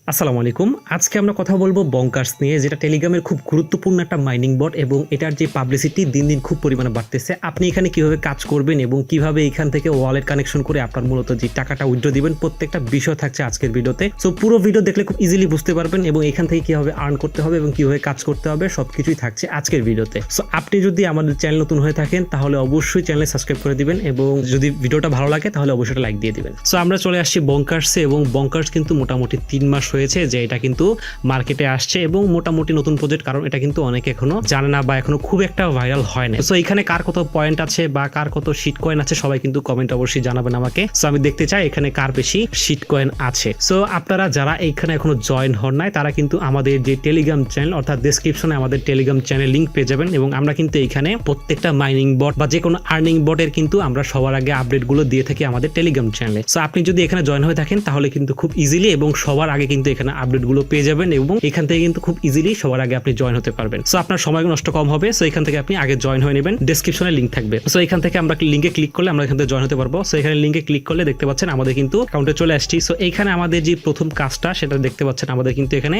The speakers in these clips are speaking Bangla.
আসসালামু আলাইকুম। আজকে আমরা কথা বলবো বঙ্কার্স নিয়ে, যেটা টেলিগ্রামের খুব গুরুত্বপূর্ণ একটা মাইনিং বট এবং এটার যে পাবলিসিটি দিন দিন খুব পরিমাণে বাড়তেছে। আপনি এখানে কিভাবে কাজ করবেন এবং কিভাবে এখান থেকে ওয়ালেট কানেকশন করে আপনার মূলত যে টাকাটা উইথড্র দিবেন, প্রত্যেকটা বিষয় থাকছে আজকের ভিডিওতে। সো পুরো ভিডিও দেখলে খুব ইজিলি বুঝতে পারবেন এবং এখান থেকে কিভাবে আর্ন করতে হবে এবং কিভাবে কাজ করতে হবে সবকিছুই থাকছে আজকের ভিডিওতে। সো আপনি যদি আমাদের চ্যানেল নতুন হয়ে থাকেন তাহলে অবশ্যই চ্যানেলে সাবস্ক্রাইব করে দিবেন এবং যদি ভিডিওটা ভালো লাগে তাহলে অবশ্যই লাইক দিয়ে দিবেন। সো আমরা চলে আসছি বঙ্কার্সে এবং বঙ্কার্স কিন্তু মোটামুটি 3 মাস হয়েছে যে এটা কিন্তু মার্কেটে আসছে এবং মোটামুটি নতুন প্রজেক্ট, কারণ এটা কিন্তু অনেকে এখনো জানে না বা এখনো খুব একটা ভাইরাল হয় না। সো এখানে কার কত পয়েন্ট আছে বা কার কত শিট কয়েন আছে সবাই কিন্তু কমেন্ট অবশ্যই জানাবেন আমাকে। সো আমি দেখতে চাই এখানে কার বেশি শিট কয়েন আছে। সো আপনারা যারা এইখানে এখনো জয়েন হন নাই তারা কিন্তু আমাদের যে টেলিগ্রাম চ্যানেল অর্থাৎ ডেসক্রিপশনে আমাদের টেলিগ্রাম চ্যানেল লিংক পেয়ে যাবেন এবং আমরা কিন্তু এখানে প্রত্যেকটা মাইনিং বট বা যে কোনো আর্নিং বটের কিন্তু আমরা সবার আগে আপডেটগুলো দিয়ে থাকি আমাদের টেলিগ্রাম চ্যানেলে। সো আপনি যদি এখানে জয়েন হয়ে থাকেন তাহলে কিন্তু খুব ইজিলি এবং সবার আগে কিন্তু এখানে আপডেটগুলো পেয়ে যাবেন এবং এখান থেকে কিন্তু খুব ইজিলি সবার আগে আপনি জয়েন হতে পারবেন। সো আপনার সময় নষ্ট কম হবে। সো এখান থেকে আপনি আগে জয়েন হয়ে নেবেন, ডেসক্রিপশনে লিংক থাকবে। সো এখান থেকে আমরা লিংকে ক্লিক করলে আমরা এখান থেকে জয়েন হতে পারবো। সো এখানে লিংকে ক্লিক করলে দেখতে পাচ্ছেন আমাদের কিন্তু অ্যাকাউন্টে চলে আসছি। সো এইখানে আমাদের যে প্রথম কাজটা সেটা দেখতে পাচ্ছেন আমাদের কিন্তু এখানে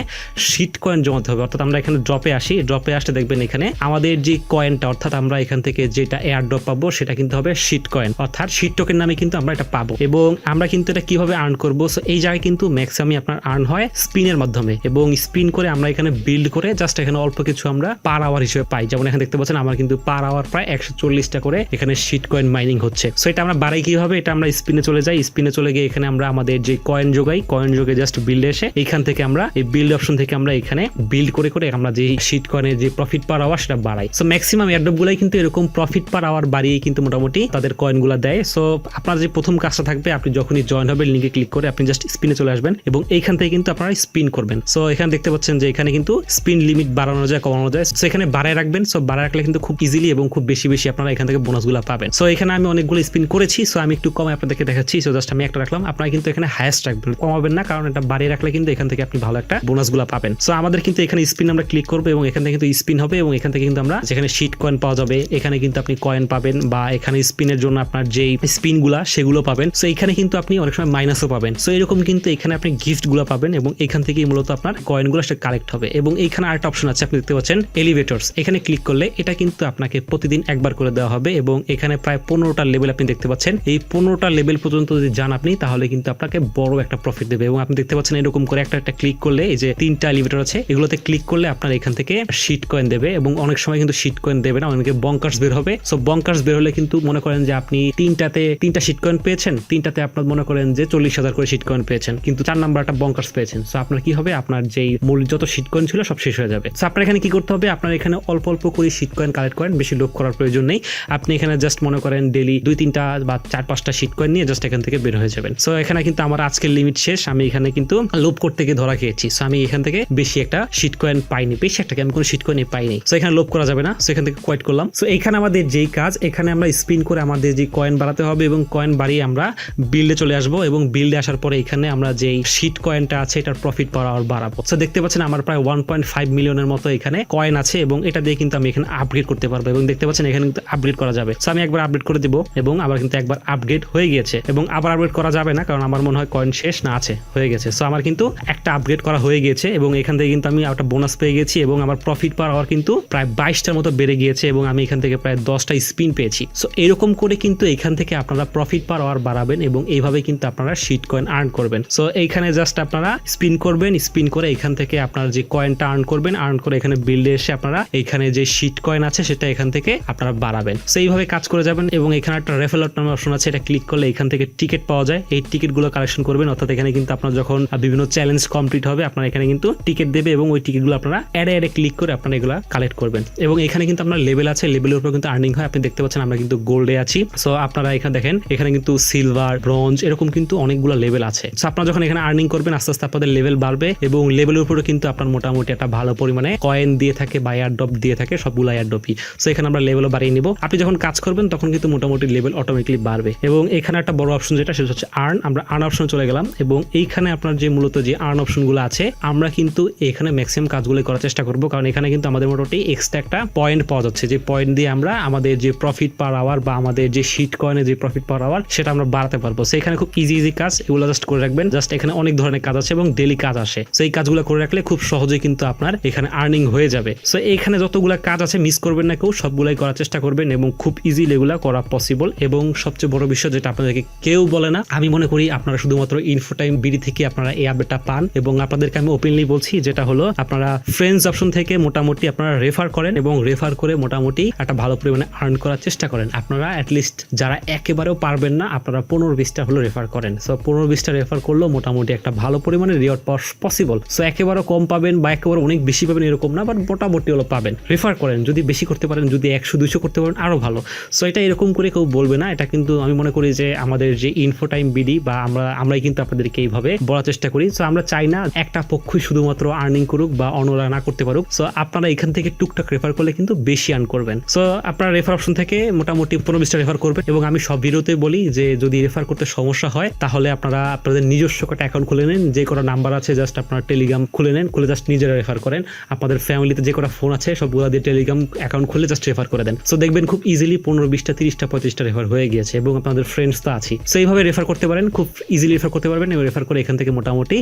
শিট কয়েন জমাতে হবে। অর্থাৎ আমরা এখানে ড্রপে আসি, ড্রপে আসতে দেখবেন এখানে আমাদের যে কয়েনটা অর্থাৎ আমরা এখান থেকে যেটা এয়ার ড্রপ পাবো সেটা কিন্তু হবে শিট কয়েন, অর্থাৎ শিট টোকেন নামে কিন্তু আমরা এটা পাবো এবং আমরা কিন্তু এটা কিভাবে আর্ন করবো। সো এই জায়গায় কিন্তু ম্যাক্সিমাম আপনার আর্ন হয় স্পিনের মাধ্যমে এবং স্পিন করে আমরা এখানে বিল্ড করে জাস্ট এখানে অল্প কিছু আমরা পার আওয়ার হিসেবে পাই। যেমন এখানে দেখতে পাচ্ছেন আমার কিন্তু পার আওয়ার প্রায় 140টা করে এখানে শিট কয়েন মাইনিং হচ্ছে। সো এটা আমরা বাড়াই কিভাবে, এটা আমরা স্পিনে চলে যাই, স্পিনে চলে গিয়ে এখানে আমরা আমাদের যে কয়েন যোগাই, কয়েন যোগে জাস্ট বিল্ড এসে এখান থেকে আমরা এই বিল্ড অপশন থেকে আমরা এখানে বিল্ড করে করে আমরা যে শিট কয়েনের যে প্রফিট পার আওয়ার সেটা বাড়াই। সো ম্যাক্সিমাম এয়ারড্রপ গুলাই কিন্তু এরকম প্রফিট পার আওয়ার বাড়িয়ে কিন্তু মোটামুটি তাদের কয়েন গুলা দেয়। সো আপনার যে প্রথম কাজটা থাকবে, আপনি যখনই জয়েন হবে লিঙ্কে ক্লিক করে আপনি জাস্ট স্পিনে চলে আসবেন এবং এইখান থেকে কিন্তু আপনারা স্পিন করবেন। সো এখানে দেখতে পাচ্ছেন যে এখানে কিন্তু স্পিন লিমিট বাড়ানো যায়, কমানো যায়। সো এখানে বাড়ায় রাখবেন। সো বাড়ায় রাখলে কিন্তু খুব ইজিলি এবং খুব বেশি বেশি আপনারা এখান থেকে বোনাসগুলো পাবেন। সো এখানে আমি অনেকগুলো স্পিন করেছি। সো আমি একটু কমে আপনাদেরকে দেখাচ্ছি। সো জাস্ট আমি একটা রাখলাম। আপনারা কিন্তু এখানে হাইয়েস্ট রাখবেন, কমাবেন না, কারণ এটা বাড়িয়ে রাখলে কিন্তু এখান থেকে আপনি ভালো একটা বোনাসগুলো পাবেন। সো আমাদের কিন্তু এখানে স্পিন আমরা ক্লিক করবো এবং এখান থেকে কিন্তু স্পিন হবে এবং এখান থেকে কিন্তু আমরা যেখানে শিট কয়েন পাওয়া যাবে এখানে কিন্তু আপনি কয়েন পাবেন বা এখানে স্পিনের জন্য আপনার যেই স্পিন গুলা সেগুলো পাবেন। সো এখানে কিন্তু আপনি অনেক সময় মাইনাসও পাবেন। সো এরকম কিন্তু এখানে আপনি গিফট গুলো পাবেন এবং এখান থেকেই মূলত আপনার কয়েন গুলো সেটা কালেক্ট হবে। এবং এইখানে আরেকটা অপশন আছে, আপনি দেখতে পাচ্ছেন এলিভেটরস। এখানে ক্লিক করলে এটা কিন্তু আপনাকে প্রতিদিন একবার করে দেওয়া হবে এবং এখানে প্রায় 15টা লেভেল আপনি দেখতে পাচ্ছেন। এই 15টা লেভেল পর্যন্ত যদি যান আপনি তাহলে কিন্তু আপনাকে বড় একটা প্রফিট দেবে এবং আপনি দেখতে পাচ্ছেন এরকম করে একটা একটা ক্লিক করলে এই যে 3টা এলিভেটর আছে এগুলোতে ক্লিক করলে আপনার এখান থেকে শিট কয়েন দেবে এবং অনেক সময় কিন্তু শিট কয়েন দেবে না, অনেকে বঙ্কার্স বের হবে। সো বঙ্কার্স বের হলে কিন্তু মনে করেন যে আপনি 3টা শিট কয়েন পেয়েছেন, 3টাতে আপনার মনে করেন যে 40,000 করে শিট কয়েন পেয়েছেন, কিন্তু 4 নাম্বারটা বঙ্কার্স পেয়েছেন। সো আপনার কি হবে, আপনার যেই মূল যত শিট কয়েন ছিল সব শেষ হয়ে যাবে। সো আপনার এখানে কি করতে হবে, আপনার এখানে অল্প অল্প করে শিট কয়েন কালেক্ট করেন, বেশি লোভ করার প্রয়োজন নেই। আপনি এখানে জাস্ট মনে করেন ডেলি 2-3টা বা 4-5টা শিট কয়েন নিয়ে জাস্ট এখান থেকে বের হয়ে যাবেন। সো এখানে কিন্তু আমার আজকের লিমিট শেষ, আমি এখানে কিন্তু লোভ করতে গিয়ে ধরা খেয়েছি। সো আমি এখান থেকে বেশি একটা শিট কয়েন পাইনি, বেশি একটা আমি কোনো শিট কয়েন পাইনি। সো এখানে লোভ করা যাবে না। সো এখান থেকে কোয়াইট করলাম। সো এখানে আমাদের যেই কাজ, এখানে আমরা স্পিন করে আমাদের যে কয়েন বাড়াতে হবে এবং কয়েন বাড়িয়ে আমরা বিল্ডে চলে আসবো এবং বিল্ডে আসার পরে এখানে আমরা যেই শিট কয়েনটা আছে এটার প্রফিট পাওয়ার আবার বাড়াবো। সো দেখতে পাচ্ছেন আমার প্রায় 1.5 মিলিয়নের মতো এখানে কয়েন আছে এবং এটা দিয়ে কিন্তু আমি এখানে আপগ্রেড করতে পারবো এবং দেখতে পাচ্ছেন এখানে কিন্তু আপগ্রেড করা যাবে। সো আমি একবার আপগ্রেড করে দিব এবং আবার কিন্তু একবার আপগ্রেড হয়ে গিয়েছে এবং আবার আপগ্রেড করা যাবে না, কারণ আমার মনে হয় কয়েন শেষ না আছে, হয়ে গেছে। সো আমার কিন্তু একটা আপগ্রেড করা হয়ে গিয়েছে এবং এখান থেকে কিন্তু আমি একটা বোনাস পেয়ে গেছি এবং আমার প্রফিট পাওয়ার আওয়ার কিন্তু প্রায় 22টার মতো বেড়ে গিয়েছে এবং আমি এখান থেকে প্রায় 10টা স্পিন পেয়েছি। সো এরকম করে কিন্তু এখান থেকে আপনারা প্রফিট পাওয়ার আওয়ার বাড়াবেন এবং এইভাবে কিন্তু আপনারা শিট কয়েন আর্ন করবেন। সো এইখানে জাস্ট আপনারা স্পিন করবেন, স্পিন করে এখান থেকে আপনার যে কয়েনটা আর্ন করবেন, আর্ন করে এখানে বিল্ডে এসে আপনারা এখানে যে শিট কয়েন আছে সেটা এখান থেকে আপনারা বাড়াবেন। সো এইভাবে কাজ করে যাবেন এবং এখানে একটা রেফারেল নামে অপশন আছে, এটা ক্লিক করলে এখান থেকে টিকিট পাওয়া যায়। এই টিকিট গুলো কালেকশন করবেন, অর্থাৎ এখানে কিন্তু আপনার যখন বিভিন্ন চ্যালেঞ্জ কমপ্লিট হবে আপনার এখানে কিন্তু টিকিট দেবে এবং ওই টিকিট গুলো আপনারা অ্যাডে ক্লিক করে আপনারা এগুলা কালেক্ট করবেন এবং এখানে কিন্তু আপনার লেভেল আছে, লেভেলের উপর কিন্তু আর্নিং হয়। আপনি দেখতে পাচ্ছেন আমরা কিন্তু গোল্ডে আছি। সো আপনারা এখানে দেখেন এখানে কিন্তু সিলভার, ব্রোঞ্জ এরকম কিন্তু অনেকগুলো লেভেল আছে। সো আপনারা যখন এখানে আর্নিং করবেন আস্তে আস্তে আপনাদের লেভেল বাড়বে এবং লেভেলের উপরে কিন্তু আপনার মোটামুটি একটা ভালো পরিমাণে কয়েন দিয়ে থাকে বা এয়ারড্রপ দিয়ে থাকে, সবগুলো এয়ারড্রপই। সো এখানে আমরা লেভেলও বাড়িয়ে নিব। আপনি যখন কাজ করবেন তখন কিন্তু মোটামুটি লেভেল অটোমেটিকলি বাড়বে এবং এখানে একটা বড় অপশন যেটা সেটা হচ্ছে আর্ন। আমরা আর্ন অপশনে চলে গেলাম এবং এইখানে আপনার যে মূলত যে আর্ন অপশনগুলো আছে আমরা কিন্তু এখানে ম্যাক্সিমাম কাজগুলো করার চেষ্টা করব, কারণ এখানে কিন্তু আমাদের মোটামুটি এক্সট্রা একটা পয়েন্ট পাওয়া যাচ্ছে, যে পয়েন্ট দিয়ে আমরা আমাদের যে প্রফিট পার আওয়ার বা আমাদের যে শিট কয়েনের যে প্রফিট পার আওয়ার সেটা আমরা বাড়াতে পারবো। সো এখানে খুব ইজি কাজ, এগুলো জাস্ট করে রাখবেন। জাস্ট এখানে অনেক ধরনের কাজ আছে, এবং ডেলি কাজ আসে। সো এই কাজগুলো করে রাখলে খুব সহজেই কিন্তু আপনার এখানে আর্নিং হয়ে যাবে। সো এখানে যতগুলো কাজ আছে মিস করবেন না কেউ, সবগুলাই করার চেষ্টা করবেন এবং খুব ইজিলি এগুলা করা পসিবল। এবং সবচেয়ে বড় বিষয় যেটা আপনাদেরকে কেউ বলে না, আমি মনে করি আপনারা শুধুমাত্র ইনফোটাইম বিডি থেকে আপনারা এই আপডেটটা পান। এবং আপনাদেরকে আমি ওপেনলি বলছি, যেটা হলো আপনারা ফ্রেন্ডস অপশন থেকে মোটামুটি আপনারা রেফার করেন এবং রেফার করে মোটামুটি একটা ভালো পরিমাণে আর্ন করার চেষ্টা করেন। আপনারা অ্যাটলিস্ট যারা একেবারেও পারবেন না, আপনারা 15-20টা হলো রেফার করেন। সো 15-20টা রেফার করলেও মোটামুটি একটা ভালো পরিমাণে রিওয়ার্ড পাওয়া পসিবল। সো একেবারে কম পাবেন বা একেবারে অনেক বেশি পাবেন এরকম না, বাট মোটামুটি হলো পাবেন। রেফার করেন, যদি বেশি করতে পারেন, যদি 100-200 করতে পারেন আরো ভালো। সো এটা এরকম করে কেউ বলবে না, এটা কিন্তু আমি মনে করি যে আমাদের যে ইনফোটাইম বিডি বা আমরাই কিন্তু আপনাদেরকে এইভাবে বলার চেষ্টা করি। সো আমরা চাই না একটা পক্ষই শুধুমাত্র আর্নিং করুক বা অন্যরা না করতে পারুক। সো আপনারা এখান থেকে টুকটাক রেফার করলে কিন্তু বেশি আর্ন করবেন। সো আপনারা রেফার অপশন থেকে মোটামুটি 15-20টা রেফার করবেন। এবং আমি সব ভিডিওতে বলি যে যদি রেফার করতে সমস্যা হয় তাহলে আপনারা আপনাদের নিজস্ব একটা অ্যাকাউন্ট খুলে নেন, যে কটা নাম্বার আছে জাস্ট আপনারা টেলিগ্রাম খুলে নেন, খুলে জাস্ট নিজেরা রেফার করেন। আপনাদের ফ্যামিলিতে যে কটা ফোন আছে সবগুলো দিয়ে টেলিগ্রাম অ্যাকাউন্ট খুলে জাস্ট রেফার করে দেন। সো দেখবেন খুব ইজিলি 15-20টা 30টা 35টা রেফার হয়ে গিয়েছে এবং আপনাদের ফ্রেন্ডস তো আছে। সো এইভাবে রেফার করতে পারেন, খুব ইজিলি রেফার করতে পারবেন এবং রেফার করে এখান থেকে মোটামুটি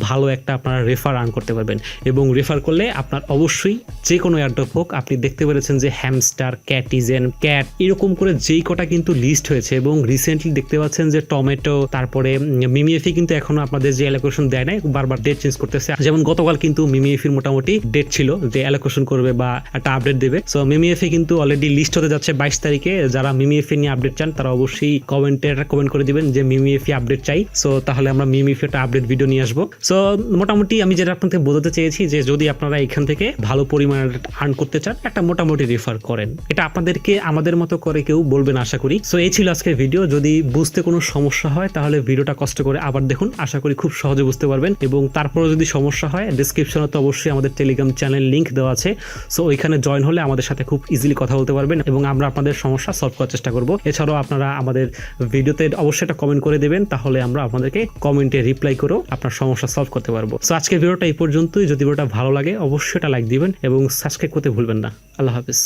ভালো একটা আপনারা রেফার আর্ন করতে পারবেন। এবং রেফার করলে আপনার অবশ্যই যে কোনো এয়ারড্রপ হোক, আপনি দেখতে পেরেছেন যে হ্যামস্টার, ক্যাটিজেন, ক্যাট এরকম করে যেই কটা কিন্তু লিস্ট হয়েছে। এবং রিসেন্টলি দেখতে পাচ্ছেন যে টমেটো, তারপরে মিমিএফি কিন্তু এখনো আপনাদের যে অ্যালোকেশন দেয় নাই, বারবার ডেট চেঞ্জ করতেছে। যেমন গতকাল কিন্তু মিমিএফির মোটামুটি ডেট ছিল যে অ্যালোকেশন করবে বা একটা আপডেট দেবে। সো মিমিএফি কিন্তু অলরেডি লিস্ট হতে যাচ্ছে 22 তারিখে। যারা মিমিএফি নিয়ে আপডেট চান তারা অবশ্যই কমেন্ট করে দিবেন যে মিমিএফি আপডেট চাই। সো তাহলে আমরা মিমিএফি একটা আপডেট ভিডিও নিয়ে আসবো। সো মোটামুটি আমি যেটা আপনাদের বোঝাতে চেয়েছি যে যদি আপনারা এখান থেকে ভালো পরিমাণে আর্ন করতে চান, একটা মোটামুটি রেফার করেন। এটা আপনাদেরকে আমাদের মতো করে কেউ বলবেন আশা করি। সো এই ছিল আজকের ভিডিও। যদি বুঝতে কোনো সমস্যা হয় তাহলে ভিডিওটা কষ্ট করে আবার দেখুন, আশা করি খুব সহজে বুঝতে পারবেন। এবং তারপরে যদি সমস্যা হয়, ডেসক্রিপশনে তো অবশ্যই আমাদের টেলিগ্রাম চ্যানেল লিংক দেওয়া আছে। সো ওইখানে জয়েন হলে আমাদের সাথে খুব ইজিলি কথা বলতে পারবেন এবং আমরা আপনাদের সমস্যা সলভ করার চেষ্টা করব। এছাড়াও আপনারা আমাদের ভিডিওতে অবশ্যই একটা কমেন্ট করে দেবেন, তাহলে আমরা আপনাদেরকে কমেন্টে রিপ্লাই করেও আপনার সমস্যা সলভ করতে পারবো। সো আজকের ভিডিওটা এই পর্যন্তই। যদি ভিডিওটা ভালো লাগে অবশ্যই একটা লাইক দিবেন এবং সাবস্ক্রাইব করতে ভুলবেন না। আল্লাহ হাফেজ।